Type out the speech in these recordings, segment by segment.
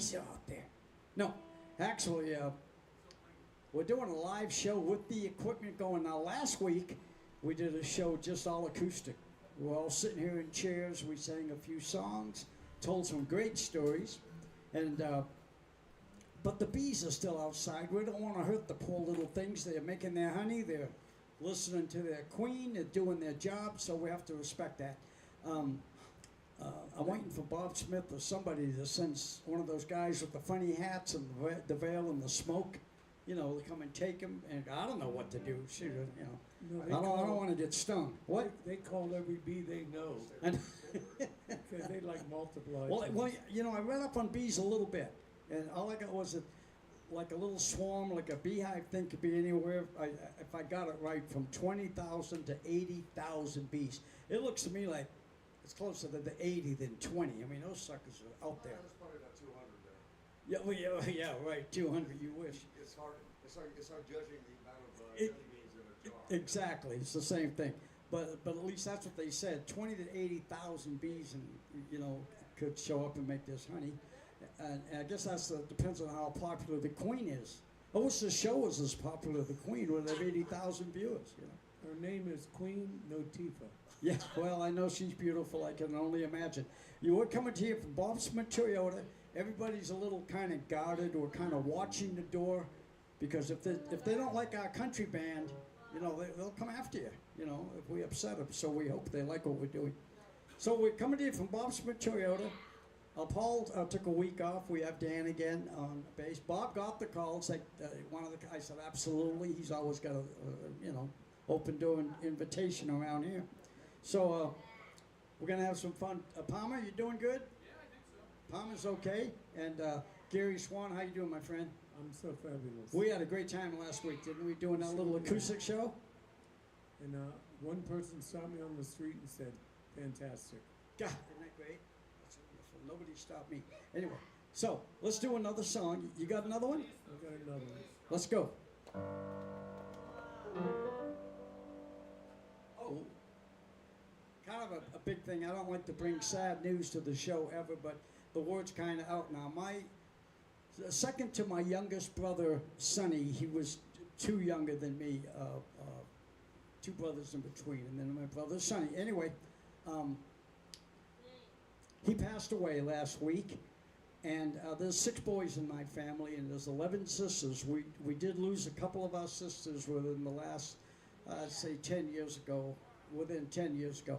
bees are out there. No, actually, we're doing a live show with the equipment going. Now, last week, we did a show just all acoustic. We're all sitting here in chairs. We sang a few songs, told some great stories, and but the bees are still outside. We don't want to hurt the poor little things. They're making their honey. They're listening to their queen. They're doing their job, so we have to respect that. I'm waiting for Bob Smith or somebody to send one of those guys with the funny hats and the veil and the smoke, you know, to come and take him. And I don't know what to do. Shoot, you know, No, I don't want to get stung. What? They call every bee they know because they like multiply. Well, you know, I read up on bees a little bit, and all I got was like a little swarm, like a beehive thing could be anywhere, if I got it right, from 20,000 to 80,000 bees. It looks to me like it's closer to the 80 than 20. I mean, those suckers are out there. That's probably about 200 there. Yeah, well, yeah, right, 200, you wish. It's hard judging the amount of jelly beans in a jar. Exactly, it's the same thing. But at least that's what they said. 20 to 80,000 bees, and you know, could show up and make this honey. And I guess depends on how popular the queen is. I wish the show was as popular as the queen would have 80,000 viewers. You know. Her name is Queen Notifa. Yeah, well, I know she's beautiful. I can only imagine. You were coming to you from Bob Smith Toyota. Everybody's a little kind of guarded or kind of watching the door, because if they don't like our country band, you know, they'll come after you. You know, if we upset them. So we hope they like what we're doing. So we're coming to you from Bob Smith Toyota. Paul took a week off. We have Dan again on bass. Bob got the call. Said I said absolutely. He's always got a you know, open door invitation around here. So we're gonna have some fun. Palmer, you doing good? Yeah, I think so. Palmer's okay. And Gary Swan, how you doing, my friend? I'm so fabulous. We had a great time last week, didn't we? Doing that little acoustic show. And one person stopped me on the street and said, "Fantastic." God, isn't that great? That's wonderful. Nobody stopped me. Anyway, so let's do another song. You got another one? I got another one. Let's go. Oh, kind of a big thing. I don't like to bring sad news to the show ever, but the word's kind of out now. Second to my youngest brother, Sonny, he was 2 younger than me, 2 brothers in between, and then my brother, Sonny. Anyway, he passed away last week, and there's 6 boys in my family, and there's 11 sisters. We did lose a couple of our sisters within the last, I'd say 10 years ago, within 10 years ago.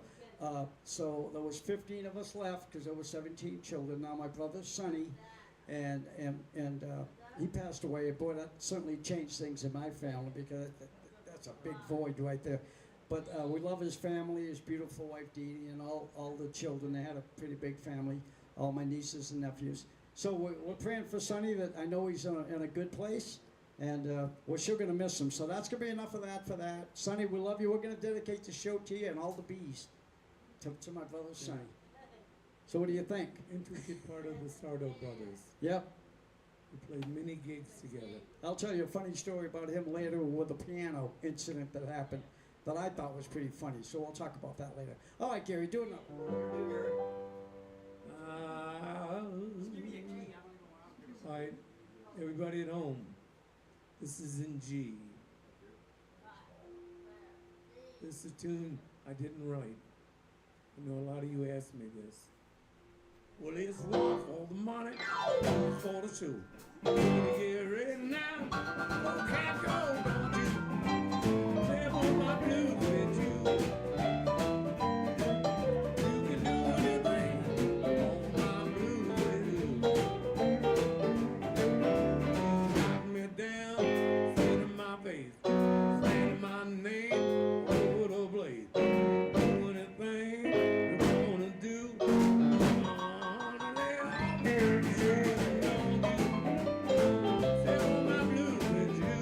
So there was 15 of us left because there were 17 children. Now my brother Sonny, and he passed away. Boy, that certainly changed things in my family, because that's a big void right there. But we love his family, his beautiful wife Dee Dee, and all the children. They had a pretty big family, all my nieces and nephews. So we're praying for Sonny, that I know he's in a good place, and we're sure going to miss him. So that's going to be enough of that for that. Sonny, we love you. We're going to dedicate the show to you and all the bees, to my brother Sonny. So what do you think? Intricate part of the Sardo brothers. Yep. We played many gigs together. I'll tell you a funny story about him later with a piano incident that happened that I thought was pretty funny. So we'll talk about that later. All right, Gary, do another. Give me a key. All right, everybody at home, this is in G. This is a tune I didn't write. I know a lot of you asked me this. Well, it's one for the money, one for the show. Get ready now, can't go, don't you? Live on my blues with you. You can do anything on my blues with you. Knock me down, sit in my face, saying my name over the blade. Do anything you wanna do. Sell my blues with you.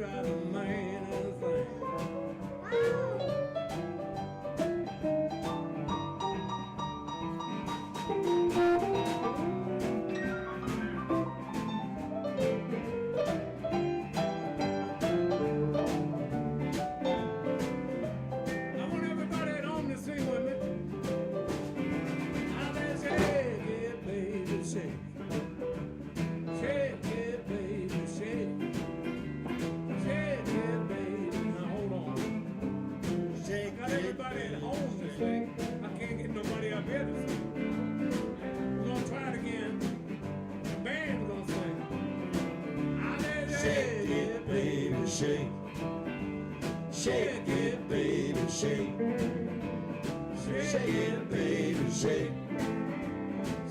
drive a man insane. I want everybody at home to sing with me. Now they shake it, baby, shake. Shake it, baby, shake. Shake it, baby. Now hold on. Shake Got everybody at home to sing. I can't get nobody up here to sing. We're gonna try it again. The band's gonna sing. Now they shake it, baby, shake. Shake it, baby, shake. Shake it, baby, shake.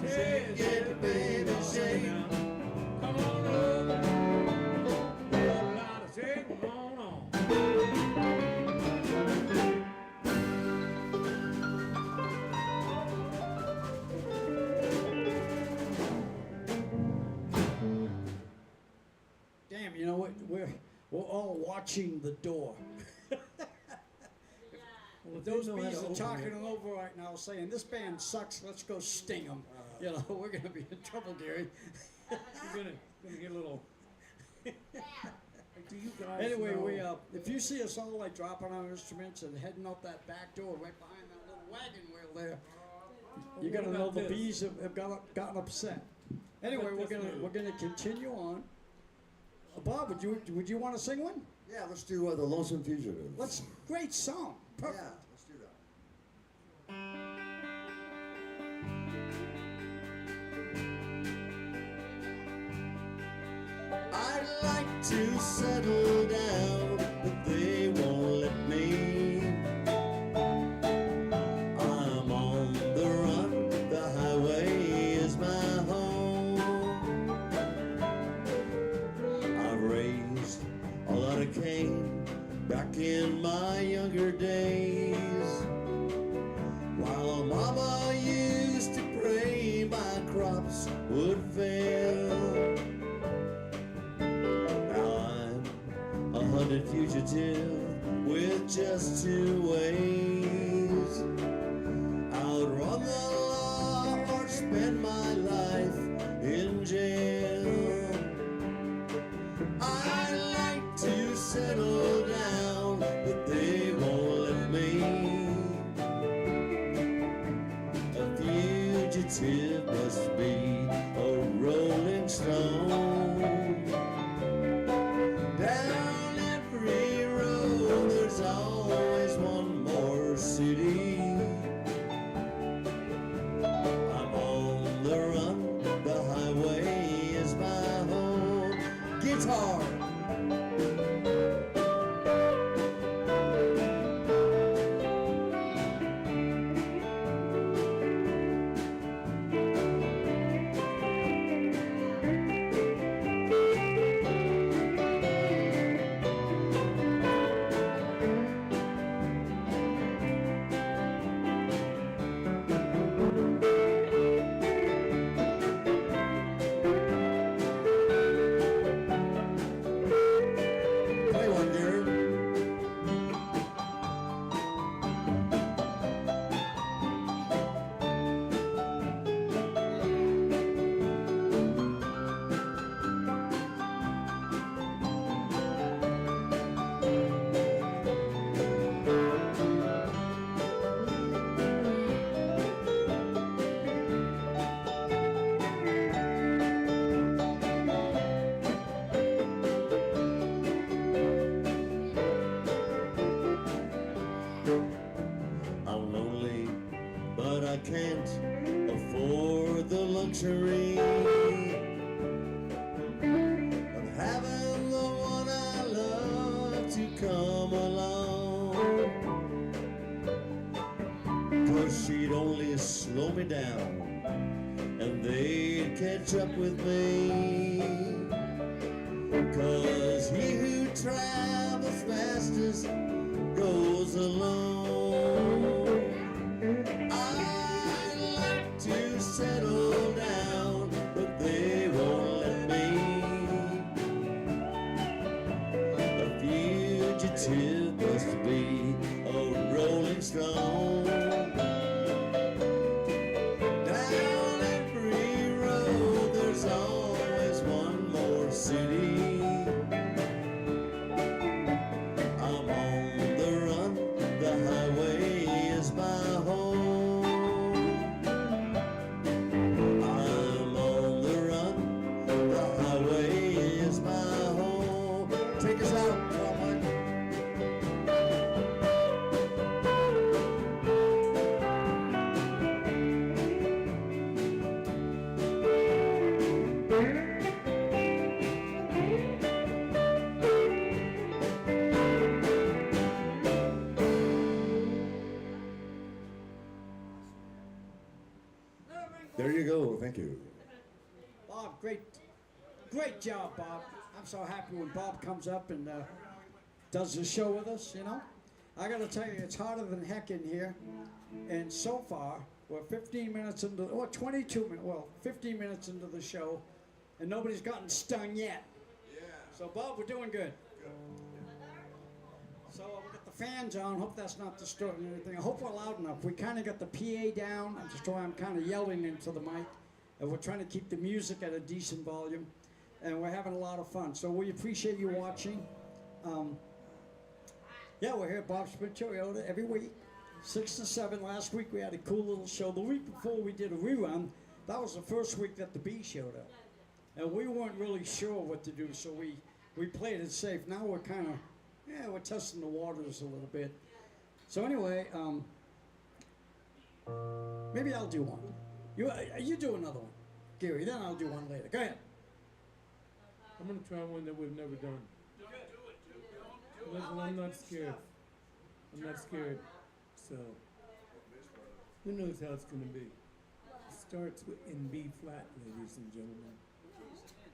Shake it, baby, shake. Come on over. A lot of shaking going on. Damn, you know what? We're all watching the door. Well, Those they know how bees to are open talking it. them over right now, saying this band sucks. Let's go sting them. You know, we're gonna be in trouble, Gary. You're gonna get a little. Do you guys Anyway, know? if you see us all like dropping our instruments and heading out that back door right behind that little wagon wheel there, you What gotta know about the this? bees have gotten upset. Anyway, about this move? we're gonna continue on. Bob, would you want to sing one? Yeah, let's do The Lonesome Fugitive. Great song. Perfect. Yeah, let's do that. I'd like to settle down, but they won't let me. I'm on the run, the highway is my home. I've raised a lot of cane back in my younger days, while mama used to pray my crops would fail. Now I'm a hunted fugitive with just two ways: outrun the law or spend my life in jail. I like to settle down, but they won't let me. A fugitive must be a rolling stone. Down every road there's always one more city. I'm on the run, the highway is my home. Guitar. Play one, Gary. I'm lonely, but I can't afford the luxury of having the one I love to come along. 'Cause she'd only slow me down and they'd catch up with me. 'Cause he who travels fastest goes alone. I like to settle down, but they won't let me. A tip must be a rolling stone. Down every road there's always one more city. I'm on the run, the highway is my home. I'm on the run, the highway is my home. Take us out, Cowboy. There you go. Thank you. Bob, great job, Bob. I'm so happy when Bob comes up and does the show with us, you know. I gotta tell you, it's hotter than heck in here. And so far, we're 15 minutes into, 22 minutes, 15 minutes into the show, and nobody's gotten stung yet. Yeah. So Bob, we're doing good. So we got the fans on. Hope that's not distorting anything. I hope we're loud enough. We kind of got the PA down. That's why I'm kind of yelling into the mic. And we're trying to keep the music at a decent volume. And we're having a lot of fun. So we appreciate you watching. Yeah, we're here at Bob's Spin Toyota every week, 6 to 7. Last week we had a cool little show. The week before we did a rerun. That was the first week that the Bee showed up. And we weren't really sure what to do, so we played it safe. Now we're kind of, we're testing the waters a little bit. So anyway, maybe I'll do one. You do another one, Gary, then I'll do one later. Go ahead. I'm gonna try one that we've never done. Listen, I'm not scared. I'm not scared. So, who knows how it's gonna be? It starts with in B flat, ladies and gentlemen.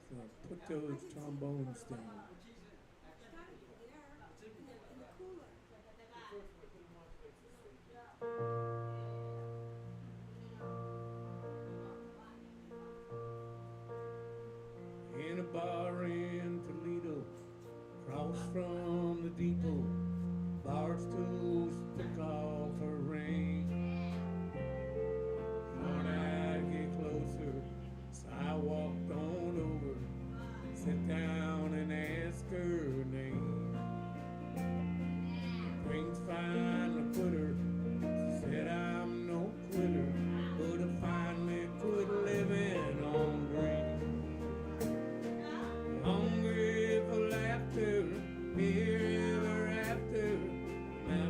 So put those trombones down. In a bar in Toledo, across from the depot, bar stools took off her ring. Thought I'd get closer, so I walked on over, sat down and asked her name. Drinks finally put her, she said I'm no quitter, but I finally quit living on green. Hungry for laughter, here ever after, my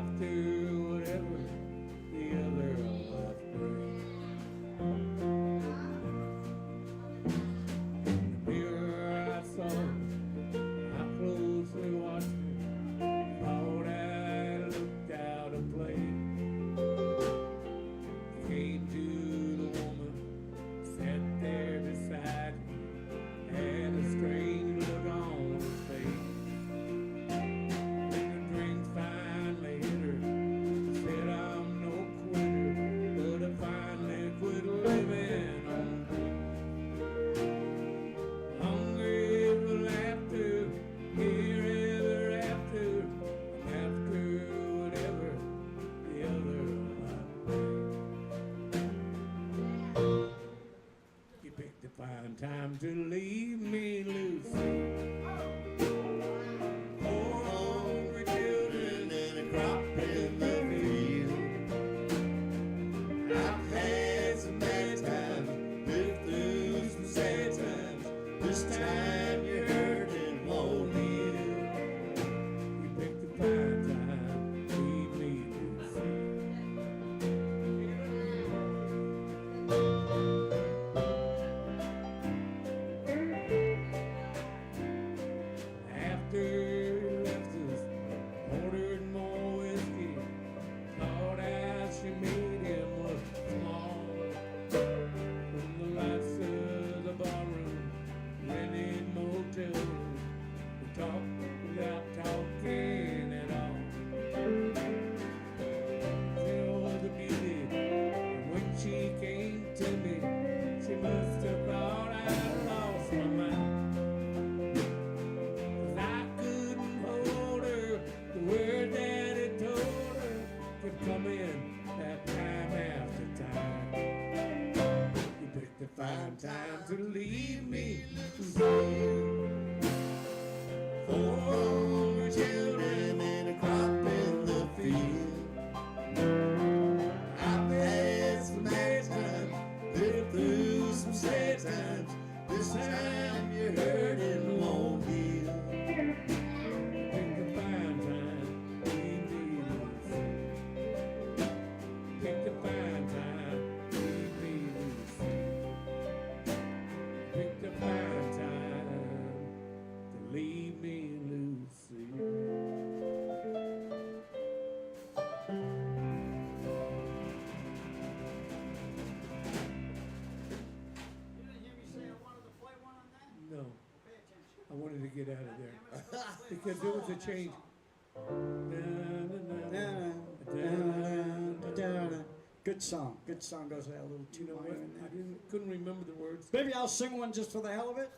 because there was a change. Good song. Good song goes with that little You know two-line what? in I there. couldn't remember the words. Maybe I'll sing one just for the hell of it.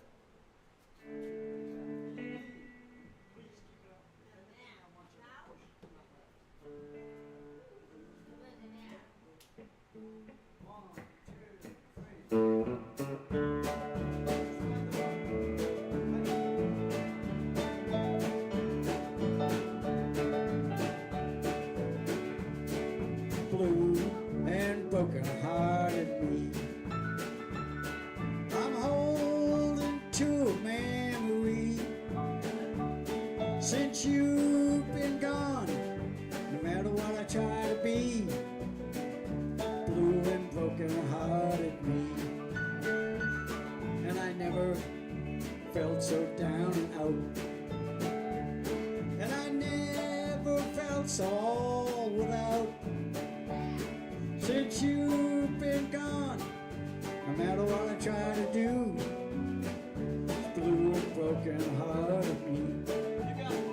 Blue and broken-hearted me. I'm holding to a memory. Since you've been gone, no matter what I try to be, blue and broken-hearted me. And I never felt so down and out. And I never felt so all without. Since you've been gone, no matter what I try to do, blue and broken heart of me. You got it.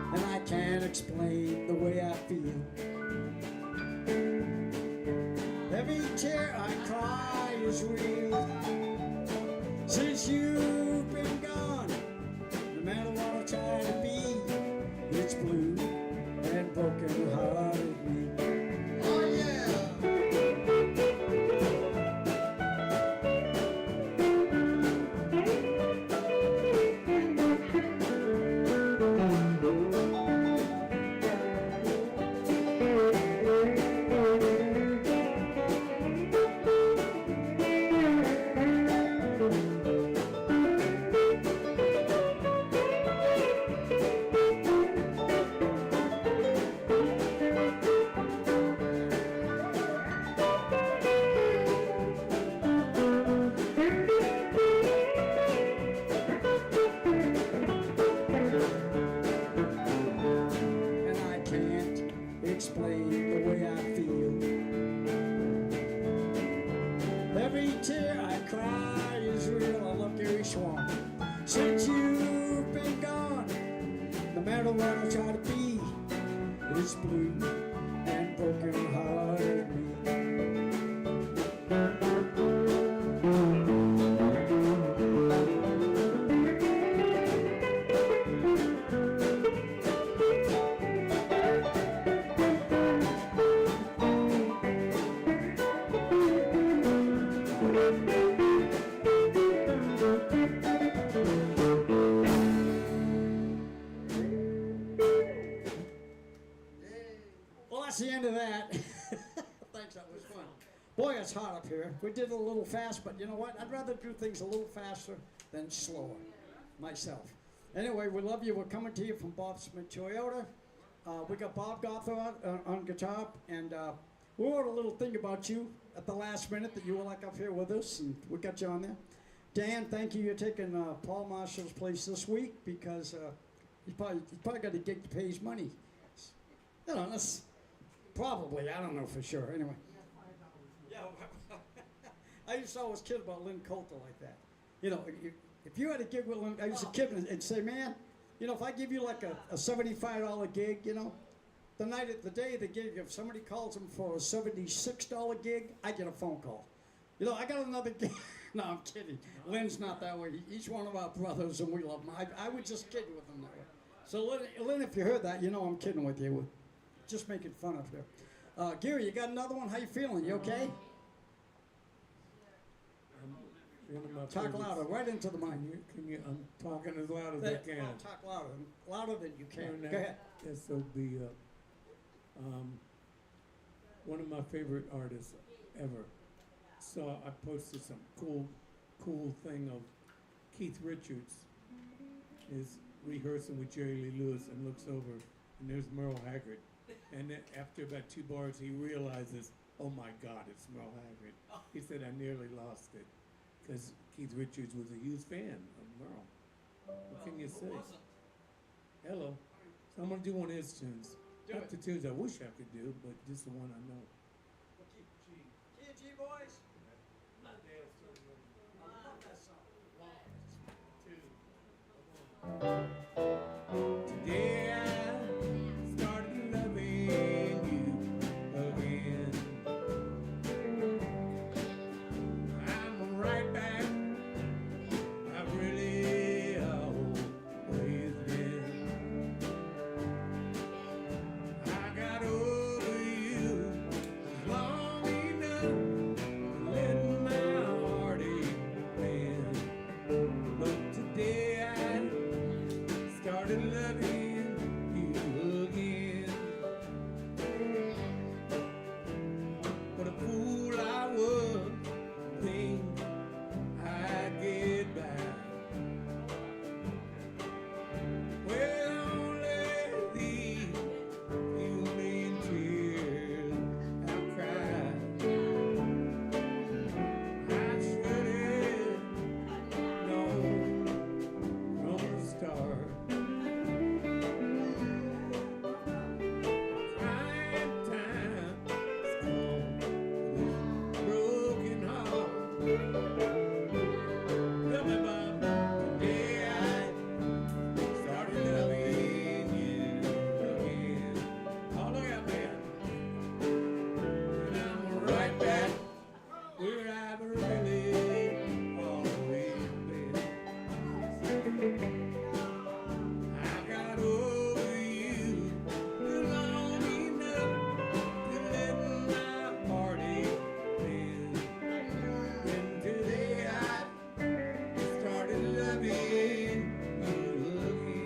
And I can't explain the way I feel. Every tear I cry is real. Since you've been gone, no matter what I try to be, it's blue and broken hearted me. Oh yeah! And I can't explain the way I feel. Every tear I cry is real. I love Gary Swan. Since you've been gone, no matter what I try to be, it's blue and broken hearted me. Well, that's the end of that. Thanks, that was fun. Boy, it's hot up here. We did it a little fast, but you know what? I'd rather do things a little faster than slower, myself. Anyway, we love you. We're coming to you from Bob Smith Toyota. We got Bob Gothard on guitar, and we wrote a little thing about you at the last minute that you were like up here with us, and we got you on there. Dan, thank you. You're taking Paul Marshall's place this week because he's probably got a gig to pay his money. You know, that's probably, I don't know for sure. Anyway. Yeah, I used to always kid about Lynn Coulter like that. You know, if you had a gig with Lynn, I used to kid and say, man, you know, if I give you like a $75 gig, you know, the day of the gig, if somebody calls him for a $76 gig, I get a phone call. You know, I got another gig, No, I'm kidding. Lynn's not that way. He's one of our brothers, and we love him. I was just kidding with him that way. So, Lynn, if you heard that, you know I'm kidding with you. We're just making fun of you. Gary, you got another one? How you feeling? You okay? One of my Talk favorites. louder, right into the mic. I'm talking as loud as I can. Oh, talk louder. Louder than you can. Turn Go that ahead. SOB up. One of my favorite artists ever. I posted some cool thing of Keith Richards is rehearsing with Jerry Lee Lewis and looks over and there's Merle Haggard. And then after about 2 bars, he realizes, oh my God, it's Merle Haggard. He said, I nearly lost it because Keith Richards was a huge fan of Merle. What can you say? Hello. So I'm gonna do one of his tunes. Not the tunes I wish I could do, but just the one I know. G boys. I love that song. Today I started loving you again. I'm right back. I've really always been. I got over you long enough to let my heart bend. But today I started loving you again. What a fool I was, think I'd get back. Well, only these few mean tears I've cried. I should have known from the start. Crying time has come with this broken heart. Tell me about the day I started loving you again. Oh, look at me. And I'm right back where I've really always been. I got over you long enough to let my heart bend. And today I started loving you again.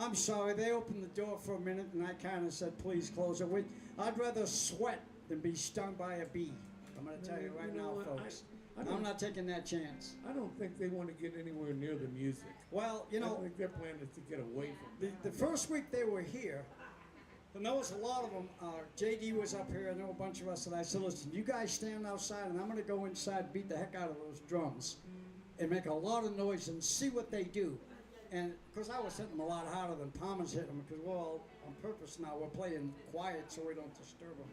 I'm sorry, they opened the door for a minute and I kind of said, please close it. I'd rather sweat than be stung by a bee. I'm going to tell you right now, what? folks. I I'm don't, not taking that chance. I don't think they want to get anywhere near the music. Well, you I know, think their plan is to get away from the first week they were here, and there was a lot of them. JD was up here, and there were a bunch of us, and I said, listen, you guys stand outside, and I'm going to go inside and beat the heck out of those drums and make a lot of noise and see what they do. And, because I was hitting them a lot harder than Palmer's hitting them, because, well, on purpose now, we're playing quiet so we don't disturb them.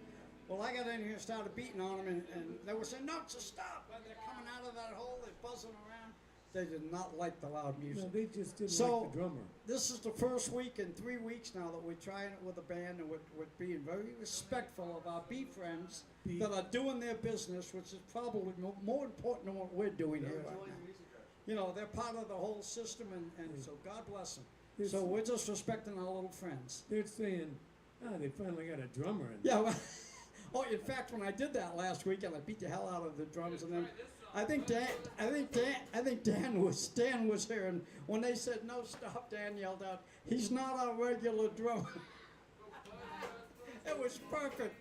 Well, I got in here and started beating on them, and they were saying, no, to stop. And they're coming out of that hole, they're buzzing around. They did not like the loud music. No, they just didn't So- like the drummer. This is the first week in 3 weeks now that we're trying it with a band, and we're being very respectful of our bee friends Bee- that are doing their business, which is probably more important than what we're doing here right now. You know, they're part of the whole system, and so God bless them. This- So we're just respecting our little friends. They're saying, they finally got a drummer in. Yeah, well, oh, in fact, when I did that last weekend, I beat the hell out of the drums, and then I think Dan was here, and when they said no, stop, Dan yelled out, "He's not our regular drummer." It was perfect.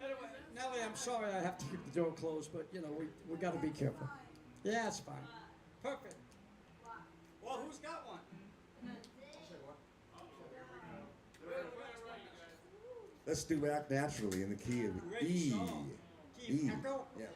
Anyway, Nellie, I'm sorry I have to keep the door closed, but you know we got to be careful. Yeah, it's fine. Perfect. Well, who's got one? Let's do Act Naturally in the key of Great E. song. Key of Echo? Yeah.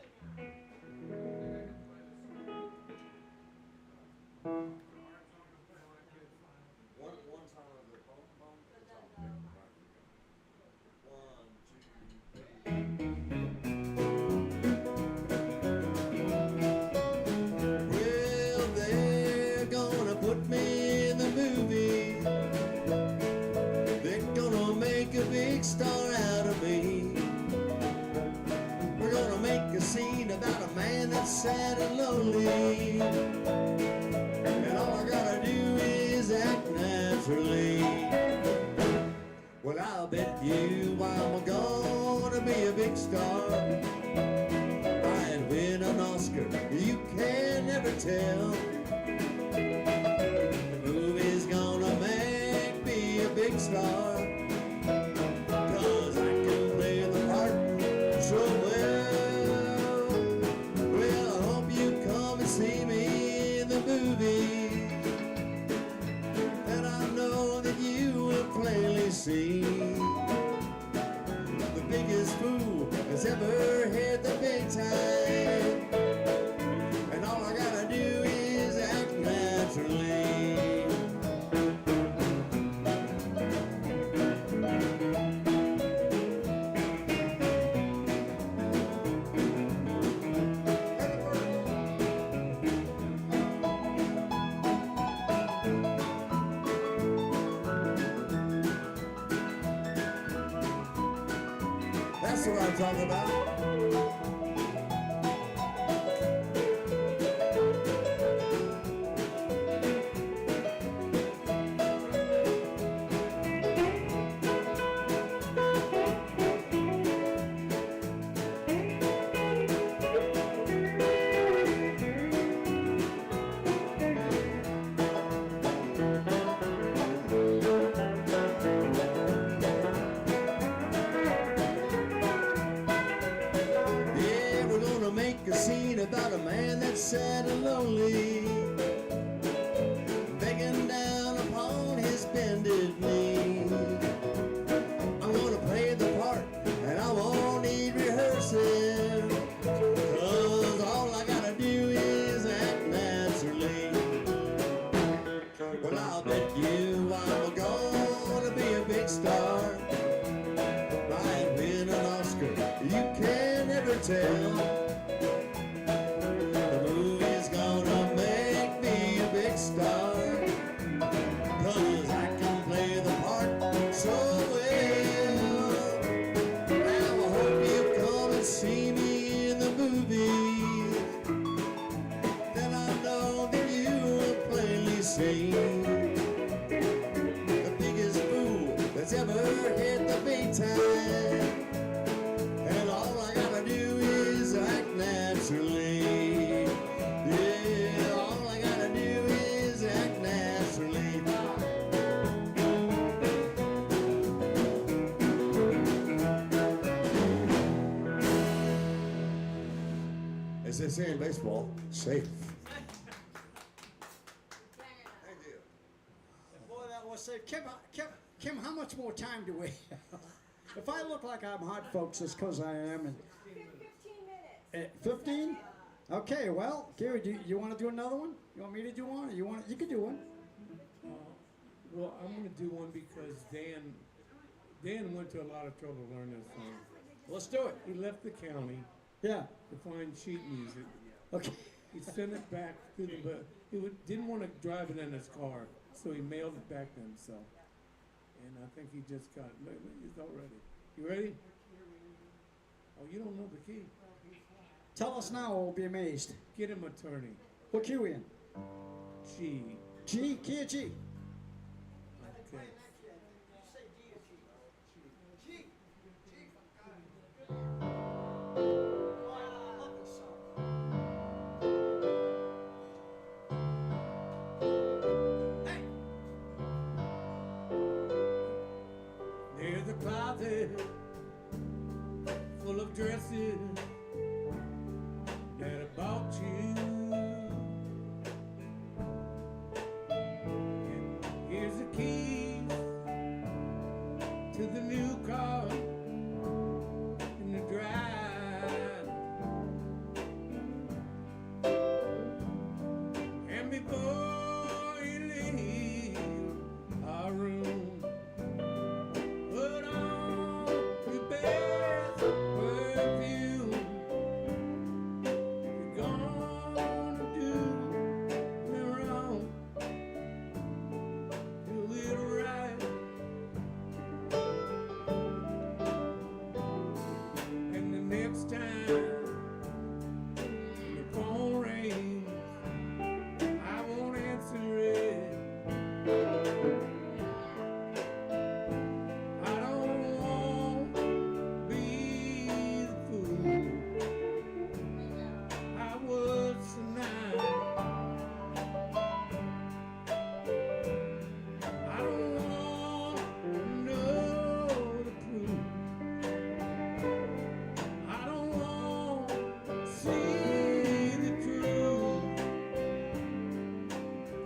Well, they're gonna put me in the movie. They're gonna make a big star out of me. We're gonna make a scene about a man that's sad and lonely. And all I gotta do is act naturally. Well, I'll bet you I'm gonna be a big star. I'd win an Oscar, you can never tell. The movie's gonna make me a big star. 'Cause I can play the part so well. Well, I hope you come and see me in the movie. And I know that you will plainly see the biggest fool that's ever hit the big time. And all I gotta do is act naturally. That's what I'm talking about. Yeah, we're gonna make a scene about a man that's sad and lonely, begging down upon his bended knee. I'm gonna play the part, and I won't need rehearsing, 'cause all I gotta do is act naturally. Well, I'll bet you I'm gonna be a big star. Might win an Oscar, you can never tell. The movie's gonna make me a big star. 'Cause I can play the part so well. Now I hope you come and see me in the movie. Then I know that you will plainly see the biggest fool that's ever hit the big time. And all I gotta do is act now. As they say in baseball, safe. Thank you. Boy, that was safe. Kim, how much more time do we have? If I look like I'm hot, folks, it's because I am. And 15 minutes. 15? Okay, well, Gary, do you want to do another one? You want me to do one? Or you can do one. Well, I'm gonna do one because Dan went to a lot of trouble to learn this song. Let's do it. He left the county Yeah. to find sheet music. Okay. He sent it back to the, but didn't want to drive it in his car, so he mailed it back to himself. And I think he just got it. Look, he's all ready. You ready? Oh, you don't know the key. Tell us now, or we'll be amazed. Get him attorney. What key we in? G. G? Key or G? Okay. There's a closet full of dresses that I bought you. And here's the keys to the new car in the drive. And before you leave our room, put on your best perfume. You're gonna do me wrong, do it right. And the next time the phone rings, I won't answer it. I don't want to be the fool I was tonight. I don't want to know the truth. I don't want to see the truth.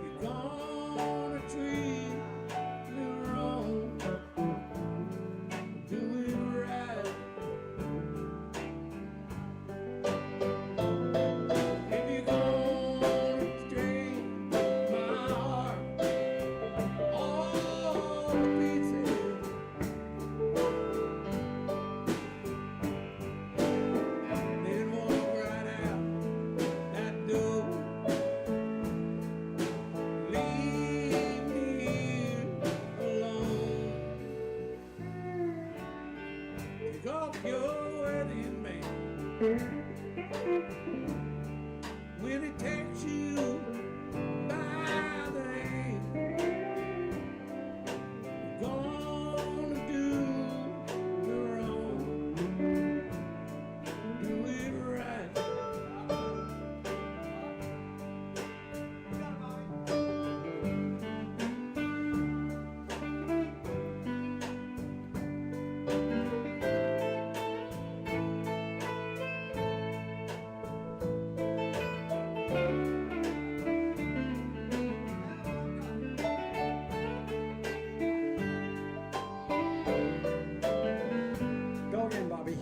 You're gonna treat me wrong, do it right. If you're gonna strain my heart all to pieces, then walk right out that door. Leave me here alone. Take off your wedding band when it takes you by the hand. You're gonna do me wrong, do it right. Go again, Bobby.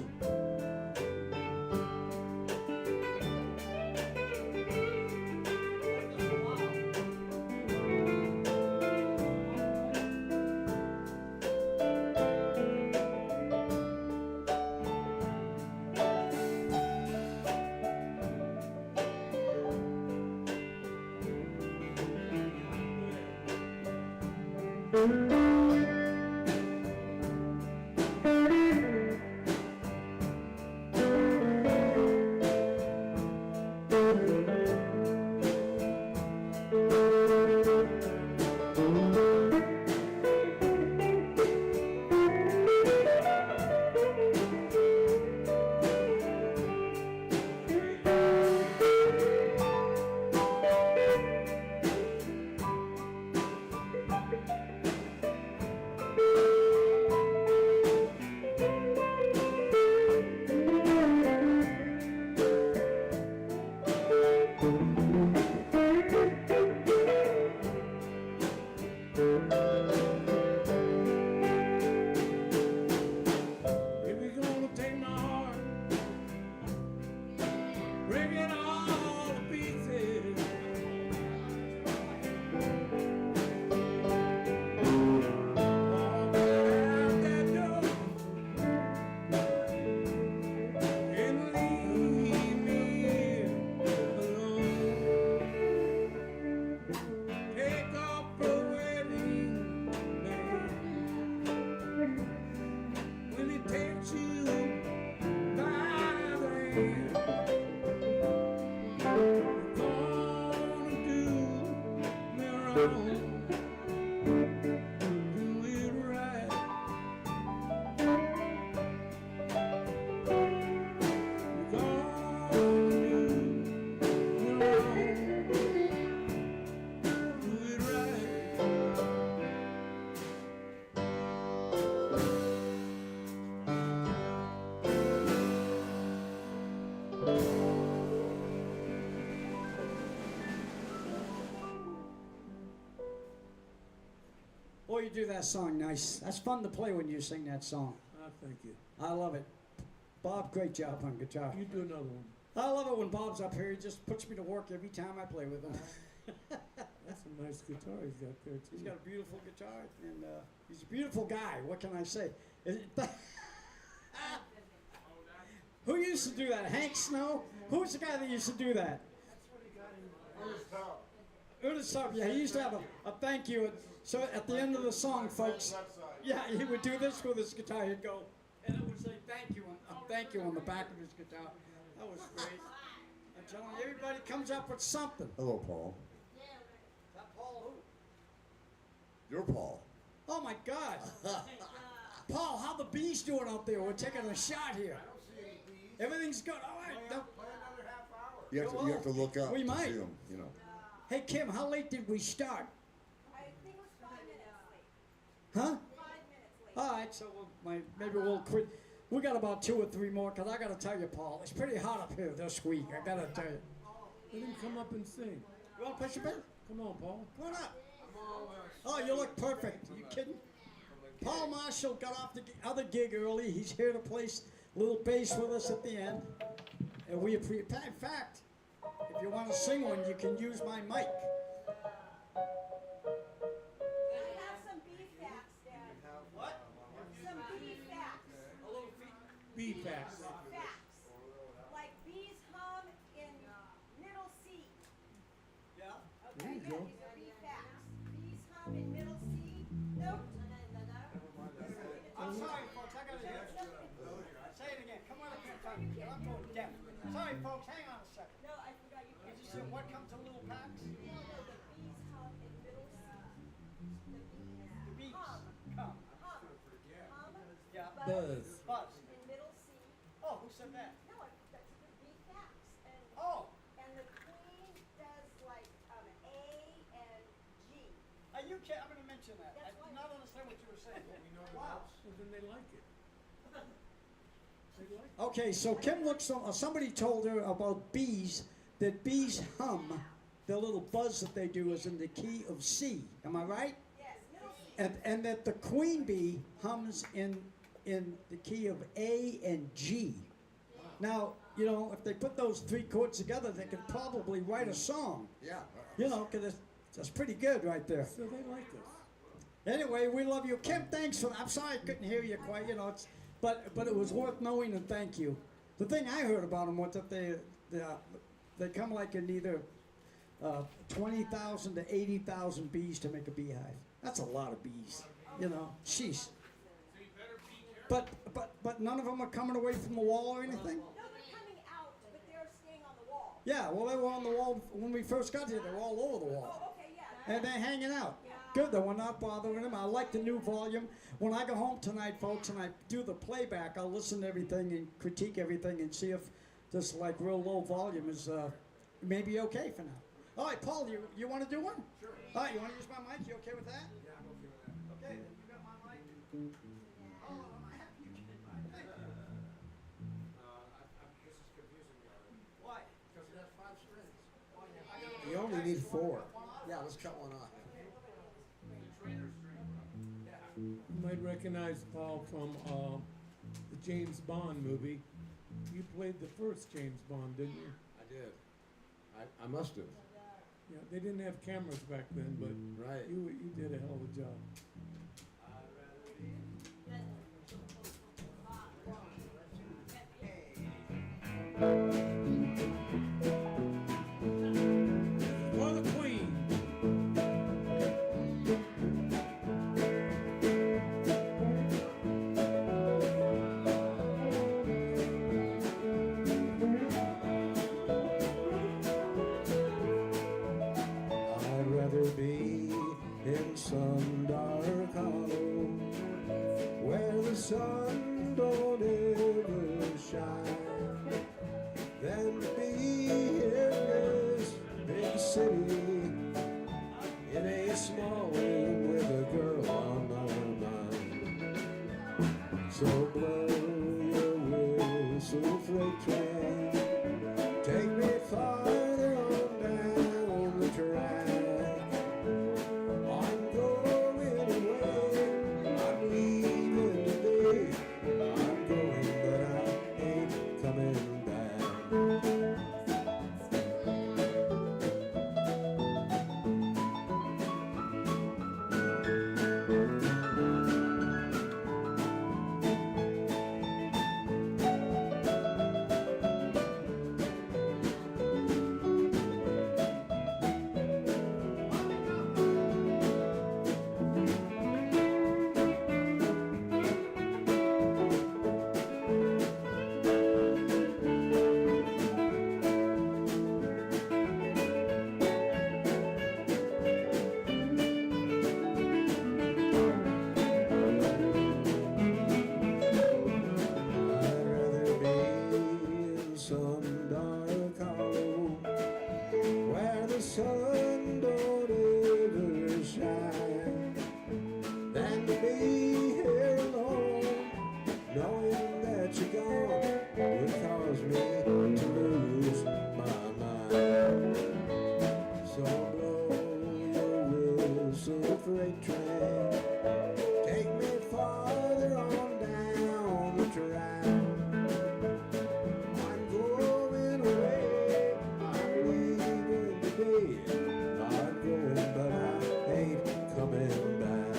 gonna do me wrong. Do it right. You're gonna do me wrong. Do it right. Boy, you do that song nice. That's fun to play when you sing that song. Thank you. I love it. Bob, great job on guitar. You do another one. I love it when Bob's up here. He just puts me to work every time I play with him. That's a nice guitar he's got there too. He's got a beautiful guitar, and he's a beautiful guy. What can I say? Who used to do that? Hank Snow? Who was the guy that used to do that? Ernest Tubb. Yeah, he used to have a thank you. So at the end of the song, folks, yeah, he would do this with his guitar. He'd go, and it would say thank you on the back of his guitar. That was great. I'm telling you, everybody comes up with something. Hello, Paul. Is that Paul who? You're Paul. Oh my God. Paul, how the bees doing out there? We're taking a shot here. Everything's good. All right. No. You have to look up We to might. see him, you know. Hey Kim, how late did we start? I think it was 5 minutes late. Huh? 5 minutes late. All right, so maybe we'll quit. We got about 2 or 3 more, because I got to tell you, Paul, it's pretty hot up here this week. I got to tell you. Let him come up and sing. You want to push your bed? Come on, Paul. Come on up. Oh, you look perfect. Are you kidding? Paul Marshall got off the other gig early. He's here to play a little bass with us at the end. And we appreciate. In fact, if you want to sing one, you can use my mic. I have some beef facts, Dad. What? Some beef facts. A little feet. Beat facts. Facts. Like bees hum in middle C. Yeah. Okay, There you yeah, go. these are beef facts. Bees hum in middle C. Nope. I'm sorry, folks. I got to hear it. Say it again. Come on up here, Tom. I'm going deaf. Sorry, folks. Hang on a second. No, I forgot you Did can't. you say what comes in little packs? No, the bees hum in middle C. The bees Hum. come. Hum. Yeah. Buzz. Buzz. In middle C. Oh, who said that? No, that's the beef facts. Oh, And the queen does like A and G. are you kidding? I'm going to mention that. I That's did why- not understand what you were saying. Wow. Well, then they like it. They like it. Okay, so Kim looks. Somebody told her about bees. That bees hum. The little buzz that they do is in the key of C. Am I right? Yes, middle C. And that the queen bee hums in the key of A and G. Now, you know, if they put those 3 chords together, they could probably write a song. Yeah. You know, because that's pretty good right there. So they like us. Anyway, we love you, Kim. Thanks for. I'm sorry I couldn't hear you quite. You know, but it was worth knowing, and thank you. The thing I heard about them was that they come like in either 20,000 to 80,000 bees to make a beehive. That's a lot of bees. You know, sheesh. But none of them are coming away from the wall or anything. No, they're coming out, but they're staying on the wall. Yeah, well, they were on the wall when we first got here. They were all over the wall. Oh, okay, yeah. And they're hanging out. Good, though, we're not bothering them. I like the new volume. When I go home tonight, folks, and I do the playback, I'll listen to everything and critique everything and see if this, like, real low volume is maybe okay for now. All right, Paul, you want to do one? Sure. All right, you want to use my mic? You okay with that? Yeah, I'm okay with that. Okay, then you got my mic. Oh, am I happy you did mine? Thank you. This is confusing me already. Why? Because it has 5 strings. You only need 4. Yeah, let's cut one off. You might recognize Paul from the James Bond movie. You played the first James Bond, didn't you? I did. I must have. Yeah, they didn't have cameras back then, but Right. you did a hell of a job. For the Queen. freight train. Take me farther on down the track. I'm going away, I'm leaving today. I'm going, but I ain't coming back. I'd rather be in some dark hollow where the sun don't ever shine than to be here alone, knowing that you're gone would cause me to lose my mind. So blow your whistle, freight train. Take me farther on down the track. I'm going away. I'm leaving today. I'm going, but I ain't coming back.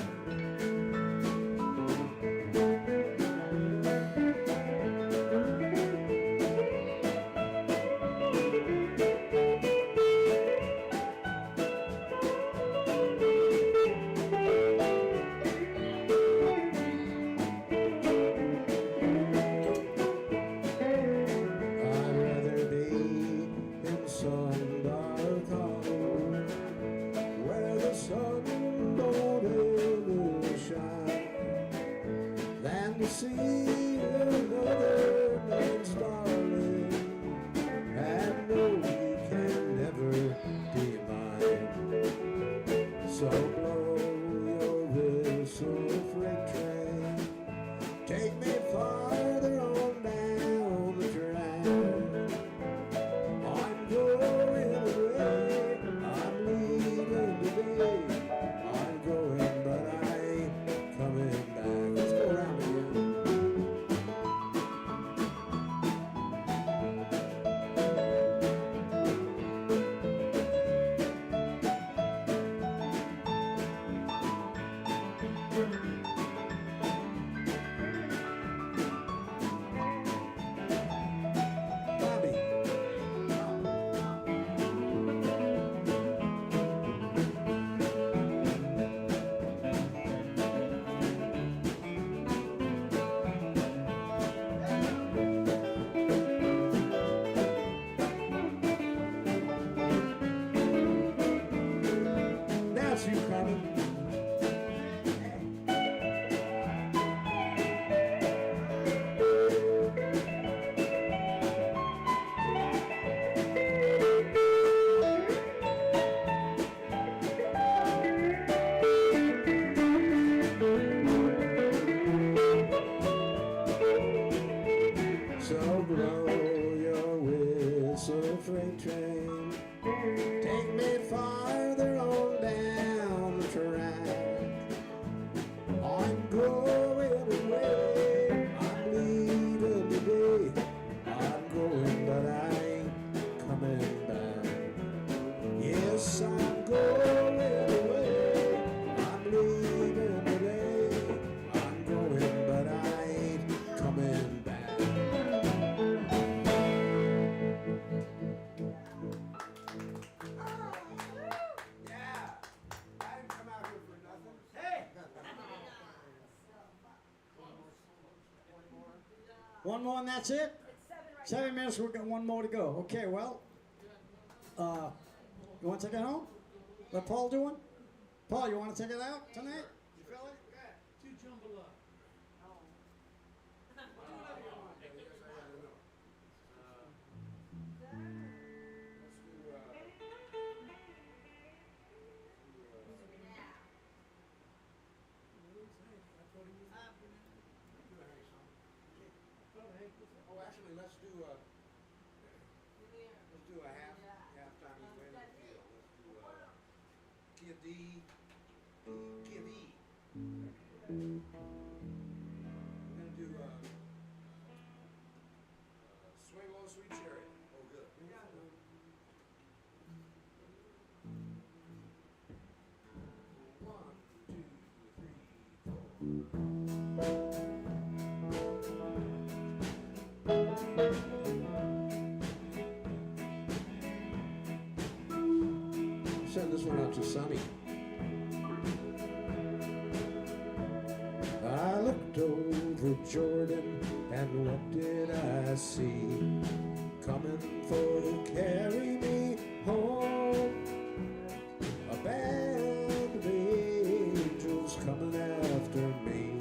I'd rather be in some dark hollow where the sun don't ever shine than to see another man's darling and know you can never be mine. So blow your whistle, freight train. Take me farther on down the track. I'm going away. I'm leaving today. I'm going, but I ain't coming back. Let's go around again. Bobby. Now it's you, Carmen. So blow your whistle, freight train. Take me farther on down the track. I'm going away. I'm leaving today. I'm going, but I ain't coming back. Yes, I'm going away. I'm leaving today. I'm going, but I ain't coming back. Yeah. I didn't come out here for nothing. Hey! One more and that's it? It's 7 right 7 minutes, we've got one more to go. Okay, well, you want to take it home? Let Paul do one? Paul, you want to take it out tonight? You feel it? Two jumble up. Oh, actually, let's do a D, key of E. We're gonna do Swing Low, Sweet Chariot. Oh, good. One, two, three, four. Send this one out to Sonny. I looked over Jordan, and what did I see? Coming for to carry me home. A band of angels coming after me,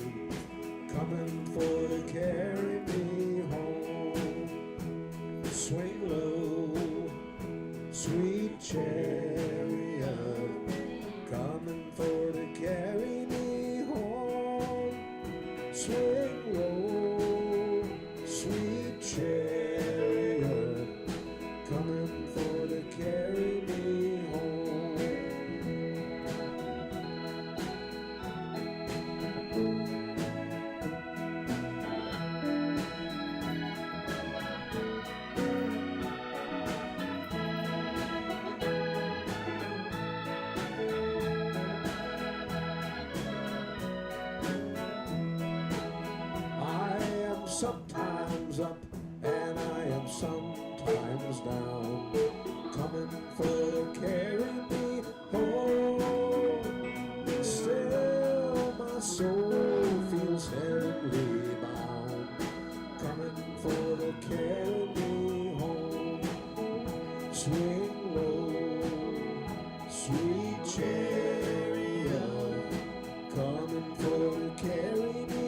coming for to carry me home. Swing low, sweet chariot, coming for to carry me home. Swing low, sweet chariot, coming for to carry me home. I am sometimes up and I am sometimes down, coming for to carry me home. Still my soul feels heavily bound, coming for to carry me home. Swing low, sweet chariot, coming for to carry me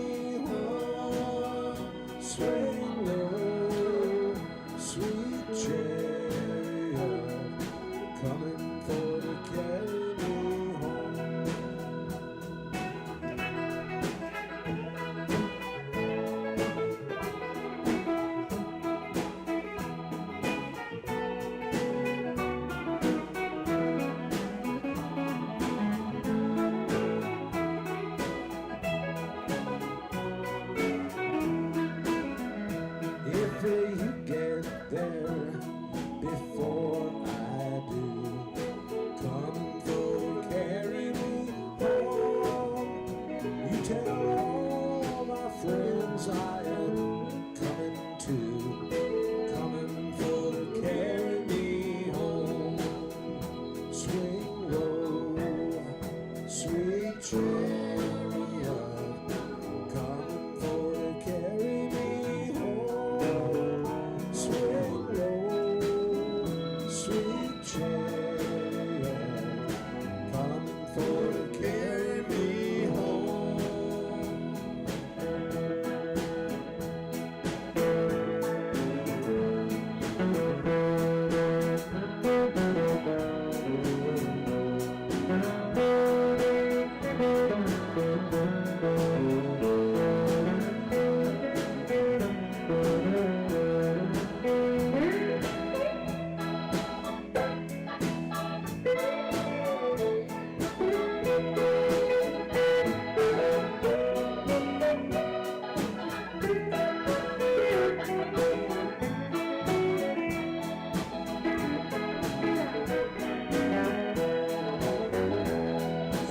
home. Swing low, sweet chariot, coming for to carry me home. If you get there before I do, come for to carry me home. You tell all my friends I am coming too, coming for to carry me home. Swing low, sweet chariot, coming for to carry me home. Swing low, sweet chariot, coming for to carry me home.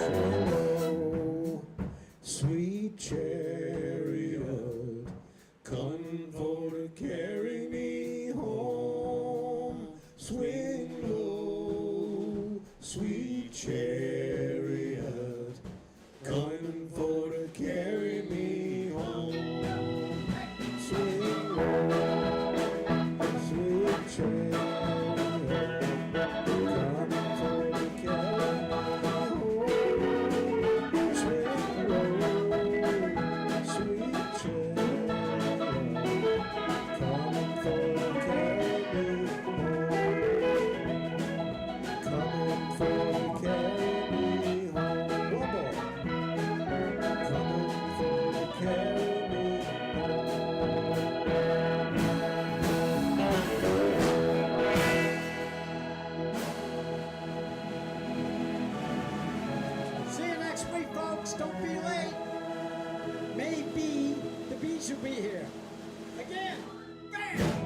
Swallow, sweet chariot, come for to carry me home. Swing low, sweet chariot, coming for to carry me home. Swing low, sweet chariot, coming for to carry me home. Swing low, sweet chariot, coming for to carry me home. Coming for to carry pleased to be here. Again, bam!